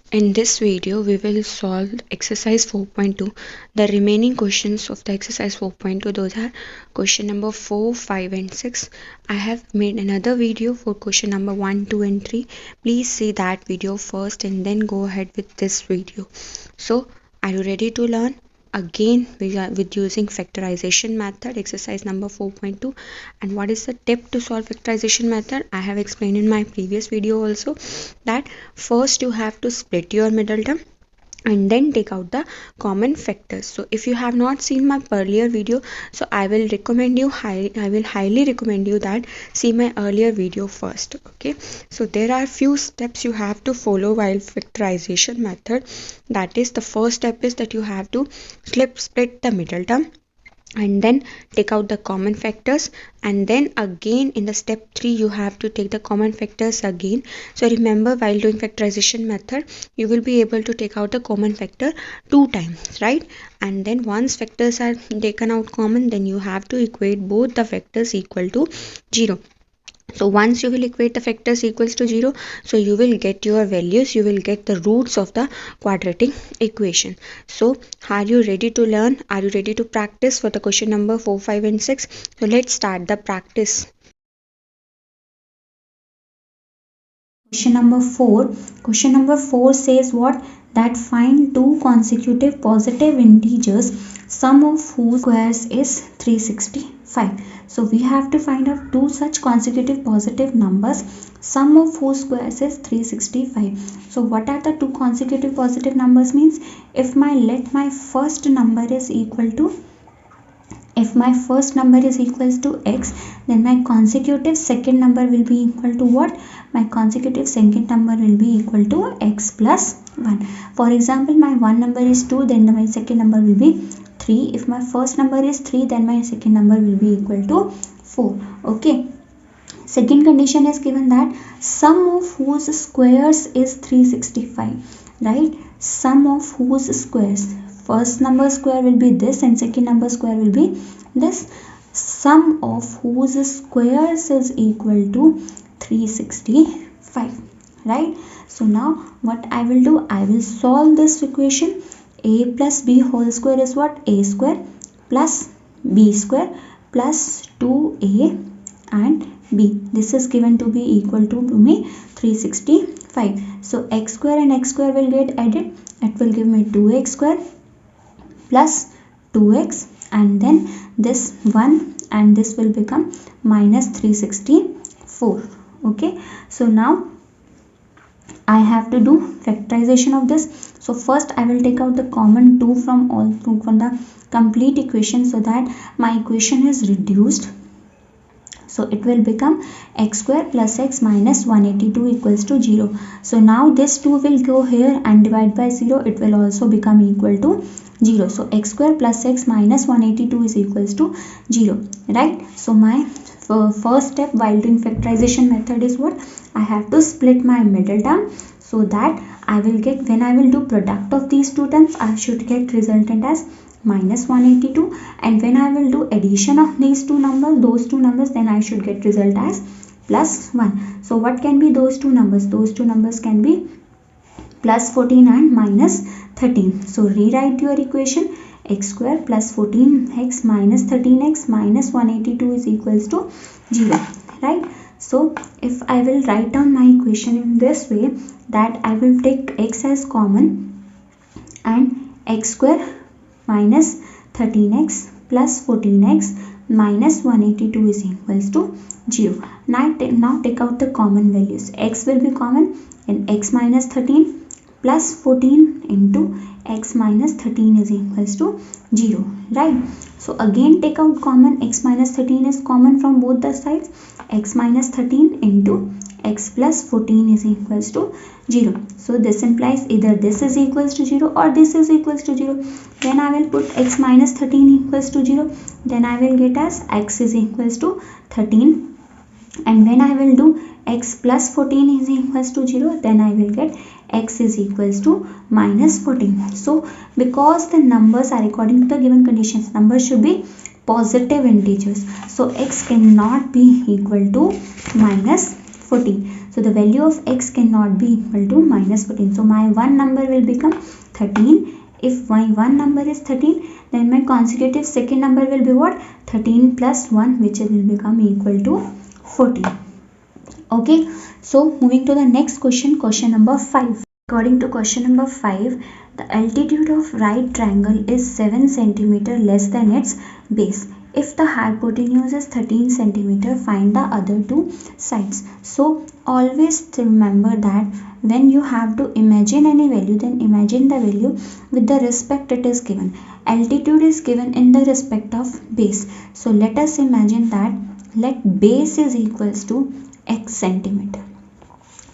In this video, we will solve exercise 4.2. The remaining questions of the exercise 4.2, those are question number 4, 5 and 6. I have made another video for question number 1, 2 and 3. Please see that video first and then go ahead with this video. So, are you ready to learn? Again, we are with using factorization method, exercise number 4.2. And what is the tip to solve factorization method? I have explained in my previous video also that first you have to split your middle term and then take out the common factors. So if you have not seen my earlier video, so I will highly recommend you that see my earlier video first. Okay, so there are few steps you have to follow while factorization method. That is, the first step is that you have to split the middle term and then take out the common factors, and then again in the step 3 you have to take the common factors again. So remember, while doing factorization method you will be able to take out the common factor 2 times, right? And then once factors are taken out common, then you have to equate both the factors equal to 0. So once you will equate the factors equals to 0, so you will get your values, you will get the roots of the quadratic equation. So are you ready to learn? Are you ready to practice for the question number 4, 5 and 6? So let's start the practice. Question number 4. Question number 4 says what? That find two consecutive positive integers, sum of whose squares is 365. So we have to find out two such consecutive positive numbers, sum of whose squares is 365. So what are the two consecutive positive numbers? Means if let my first number is equal to x, then my consecutive second number will be equal to what? My consecutive second number will be equal to x plus 1. For example, my one number is 2, then my second number will be 3. If my first number is 3, then my second number will be equal to 4. Okay. Second condition is given that sum of whose squares is 365, right? Sum of whose squares, first number square will be this and second number square will be this. Sum of whose squares is equal to 365, right? So now what I will do, I will solve this equation. A plus b whole square is what? A square plus b square plus 2a and b. This is given to be equal to me 365. So x square and x square will get added. It will give me 2x square plus 2x, and then this 1 and this will become minus 364. Okay, so now I have to do factorization of this. So first I will take out the common 2 from the complete equation, so that my equation is reduced. So it will become x square plus x minus 182 equals to 0. So now this 2 will go here and divide by 0. It will also become equal to 0. So x square plus x minus 182 is equals to 0, right? So my first step while doing factorization method is what? I have to split my middle term, so that I will get, when I will do product of these two terms, I should get resultant as minus 182, and when I will do addition of these two numbers, then I should get result as plus 1. So what can be those two numbers? Those two numbers can be plus 14 and minus 13. So rewrite your equation. X square plus 14x minus 13x minus 182 is equals to 0, right? So if I will write down my equation in this way, that I will take x as common and x square minus 13x plus 14x minus 182 is equals to 0. Now take out the common values. X will be common, and x minus 13 plus 14 into x minus 13 is equals to 0, right? So again take out common. X minus 13 is common from both the sides. X minus 13 into x plus 14 is equals to 0. So this implies either this is equals to 0 or this is equals to 0. Then I will put x minus 13 equals to 0. Then I will get as x is equals to 13. And when I will do x plus 14 is equals to 0, then I will get x is equals to minus 14. So because the numbers are according to the given conditions, numbers should be positive integers. So x cannot be equal to minus 14. So the value of x cannot be equal to minus 14. So my one number will become 13. If my one number is 13, then my consecutive second number will be what? 13 plus 1, which will become equal to 14. Okay, so moving to the next question, question number 5. According to question number 5, the altitude of right triangle is 7 cm less than its base. If the hypotenuse is 13 cm, find the other two sides. So always remember that when you have to imagine any value, then imagine the value with the respect it is given. Altitude is given in the respect of base. So let us imagine that let base is equals to x centimeter.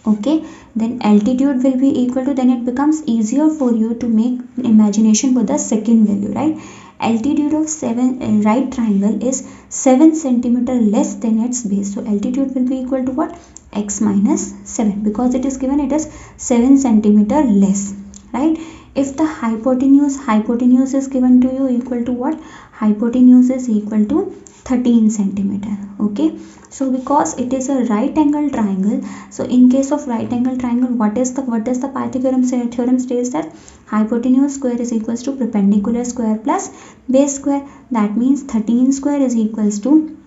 Okay, then altitude will be equal to, then it becomes easier for you to make imagination for the second value, right? Altitude of right triangle is 7 centimeter less than its base. So altitude will be equal to what? X minus 7, because it is given it is 7 centimeter less, right? If the hypotenuse is given to you equal to what? Hypotenuse is equal to 13 centimeter. Okay, so because it is a right angle triangle, so in case of right angle triangle, what does the Pythagorean theorem states that hypotenuse square is equals to perpendicular square plus base square. That means 13 square is equals to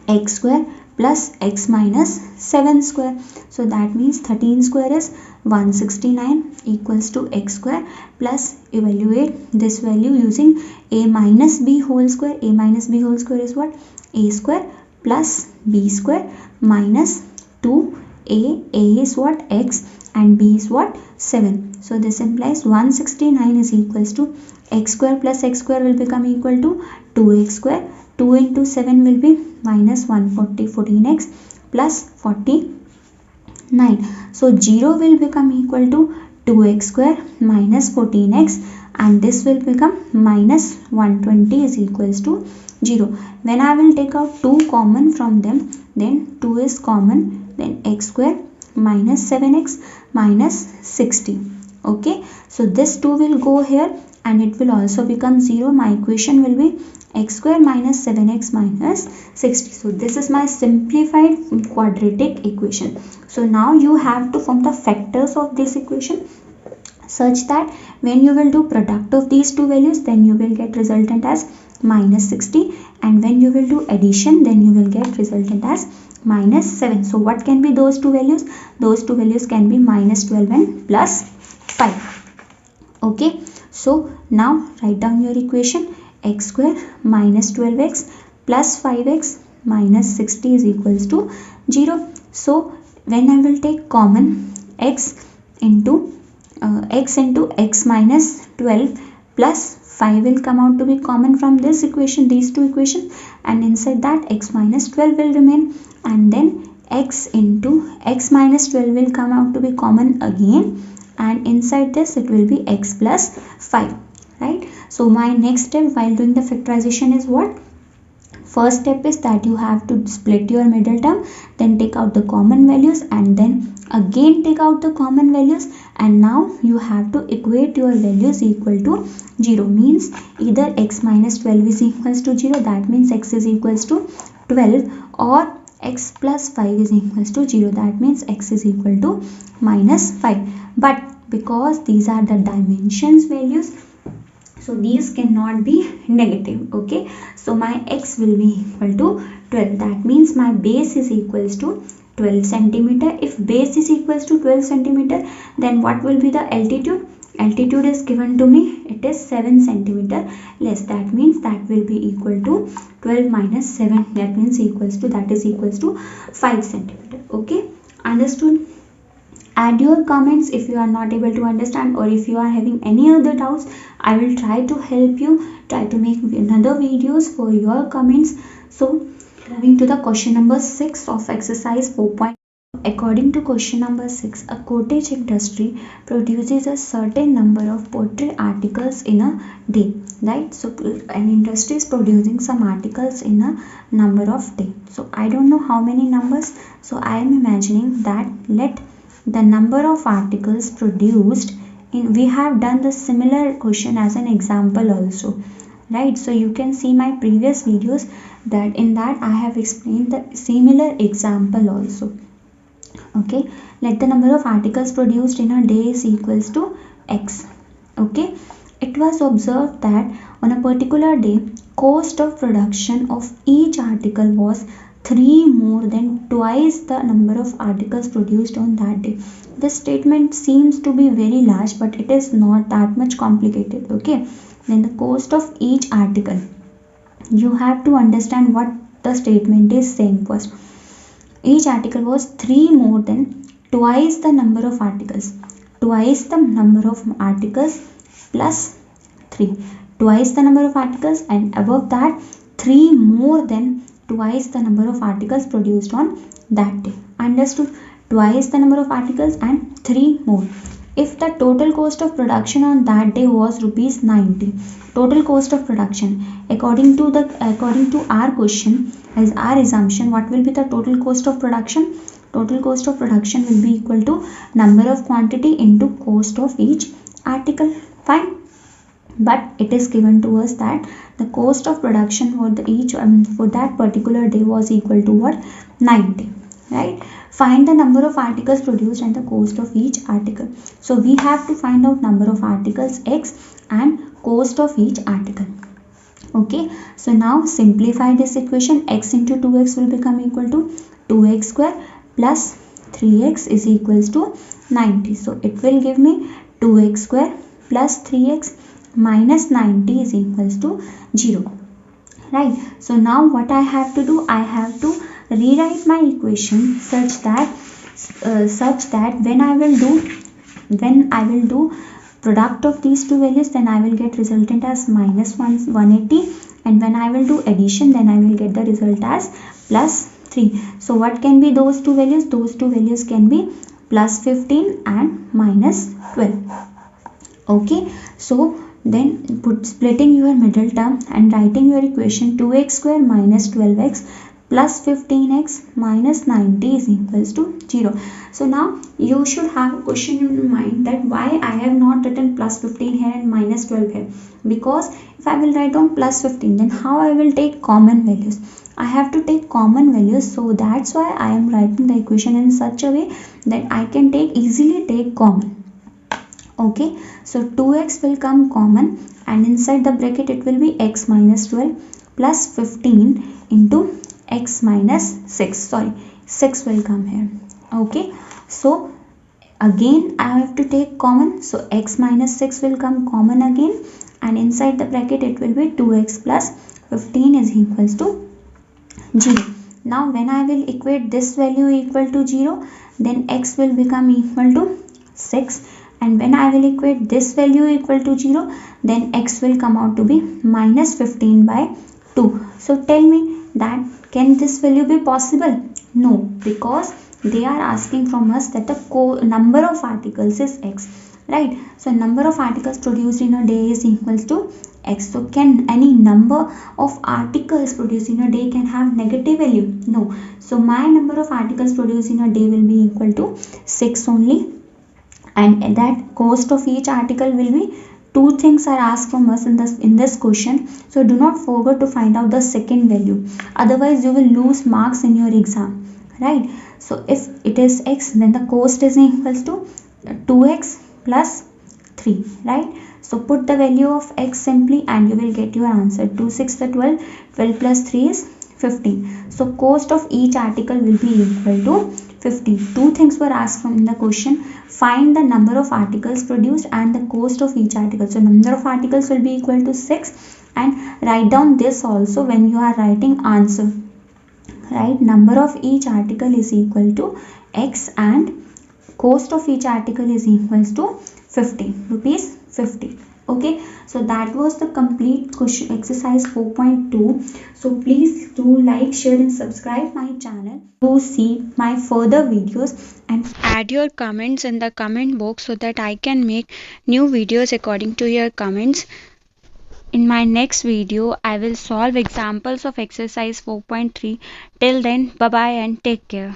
x square plus x minus 7 square. So that means 13 square is 169 equals to x square, plus evaluate this value using a minus b whole square. A minus b whole square is what? A square plus b square minus 2a. A is what? X, and b is what? 7. So this implies 169 is equals to x square plus x square will become equal to 2x square. 2 into 7 will be minus 140, 14x plus 49. So 0 will become equal to 2x square minus 14x, and this will become minus 120 is equals to 0. When I will take out 2 common from them, then 2 is common, then x square minus 7x minus 60. Okay, so this 2 will go here and it will also become 0. My equation will be x square minus 7x minus 60. So this is my simplified quadratic equation. So now you have to form the factors of this equation such that when you will do product of these two values, then you will get resultant as minus 60, and when you will do addition, then you will get resultant as minus 7. So what can be those two values? Those two values can be minus 12 and plus 5. Okay, so now write down your equation. X square minus 12x plus 5x minus 60 is equals to 0. So when I will take common x into x minus 12 plus 5 will come out to be common from this equation, these two equations, and inside that x minus 12 will remain, and then x into x minus 12 will come out to be common again, and inside this it will be x plus 5, right? So my next step while doing the factorization is what? First step is that you have to split your middle term, then take out the common values, and then again take out the common values, and now you have to equate your values equal to 0. Means either x minus 12 is equals to 0, that means x is equals to 12, or x plus 5 is equals to 0, that means x is equal to minus 5. But because these are the dimensions values, so these cannot be negative. Okay, so my x will be equal to 12, that means my base is equals to 12 centimeter. If base is equals to 12 centimeter, then what will be the altitude? Altitude is given to me, it is 7 centimeter less, that means that will be equal to 12 minus 7, that means equals to, that is equals to 5 centimeter. Okay, understood? Add your comments if you are not able to understand, or if you are having any other doubts, I will try to help you, try to make another videos for your comments. So moving to the question number 6 of exercise 4. According to question number 6, a cottage industry produces a certain number of poultry articles in a day, right? So an industry is producing some articles in a number of day. So I don't know how many numbers, so I am imagining that let the number of articles produced in, we have done the similar question as an example also, right? So you can see my previous videos, that in that I have explained the similar example also. Okay, let the number of articles produced in a day is equals to x. Okay, it was observed that on a particular day cost of production of each article was 3 more than twice the number of articles produced on that day. This statement seems to be very large, but it is not that much complicated. Okay, then the cost of each article, you have to understand what the statement is saying first. Each article was 3 more than twice the number of articles. Twice the number of articles plus 3. Twice the number of articles, and above that 3 more than twice the number of articles produced on that day. Understood? Twice the number of articles and 3 more. If the total cost of production on that day was rupees 90, total cost of production according to our question, as our assumption, what will be the total cost of production? Total cost of production will be equal to number of quantity into cost of each article. Fine, but it is given to us that the cost of production for for that particular day was equal to what? 90, right? Find the number of articles produced and the cost of each article. So we have to find out number of articles x and cost of each article. Okay, so now simplify this equation. X into 2x will become equal to 2x square plus 3x is equals to 90. So it will give me 2x square plus 3x minus 90 is equals to 0, right? So now what I have to do, I have to rewrite my equation such that when I will do product of these two values, then I will get resultant as minus 180, and when I will do addition, then I will get the result as plus 3. So what can be those two values? Those two values can be plus 15 and minus 12. Okay, so then splitting your middle term and writing your equation, 2x square minus 12x plus 15x minus 90 is equals to 0. So now you should have a question in your mind that why I have not written plus 15 here and minus 12 here, because if I will write down plus 15, then how I will take common values? I have to take common values, so that's why I am writing the equation in such a way that I can easily take common. Okay, so 2x will come common, and inside the bracket it will be x minus 12 plus 15 into x minus 6 will come here. Okay, so again I have to take common, so x minus 6 will come common again, and inside the bracket it will be 2x plus 15 is equals to 0. Now when I will equate this value equal to 0, then x will become equal to 6, and when I will equate this value equal to 0, then x will come out to be minus 15 by 2. So tell me that can this value be possible? No, because they are asking from us that the number of articles is x, right? So number of articles produced in a day is equals to x. So can any number of articles produced in a day can have negative value? No. So my number of articles produced in a day will be equal to 6 only, and that cost of each article will be, two things are asked from us in this question, so do not forget to find out the second value, otherwise you will lose marks in your exam, right? So if it is x, then the cost is equals to 2x plus 3, right? So put the value of x simply and you will get your answer. 2 6 the 12, 12 plus 3 is 15. So cost of each article will be equal to 15. Two things were asked from the question. Find the number of articles produced and the cost of each article. So number of articles will be equal to 6, and write down this also when you are writing answer. Right, number of each article is equal to x and cost of each article is equals to 15 rupees 50. Okay, so that was the complete question exercise 4.2. so please do like, share and subscribe my channel to see my further videos, and add your comments in the comment box so that I can make new videos according to your comments. In my next video, I will solve examples of exercise 4.3. Till then, bye bye and take care.